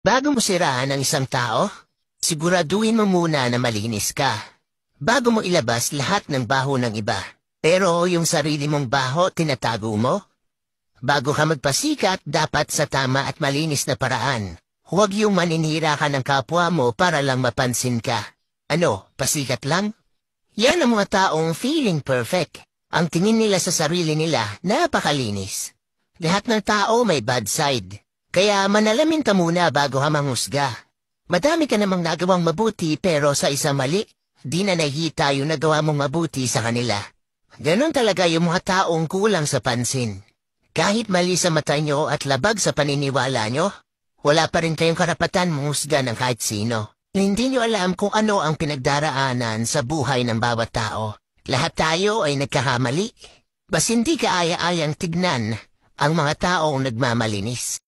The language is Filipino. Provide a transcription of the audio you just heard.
Bago mo siraan ang isang tao, siguraduhin mo muna na malinis ka. Bago mo ilabas lahat ng baho ng iba. Pero yung sarili mong baho tinatago mo? Bago ka magpasikat, dapat sa tama at malinis na paraan. Huwag yung maninira ka ng kapwa mo para lang mapansin ka. Ano, pasikat lang? Yan ang mga taong feeling perfect. Ang tingin nila sa sarili nila, napakalinis. Lahat ng tao may bad side. Kaya manalamin ka muna bago ka manghusga. Madami ka namang nagawang mabuti pero sa isa mali, di na nakita yung nagawa mong mabuti sa kanila. Ganon talaga yung mga taong kulang sa pansin. Kahit mali sa mata nyo at labag sa paniniwala nyo, wala pa rin kayong karapatan manghusga ng kahit sino. Hindi nyo alam kung ano ang pinagdaraanan sa buhay ng bawat tao. Lahat tayo ay nagkakamali. Bas hindi ka aya-ayang tignan ang mga taong nagmamalinis.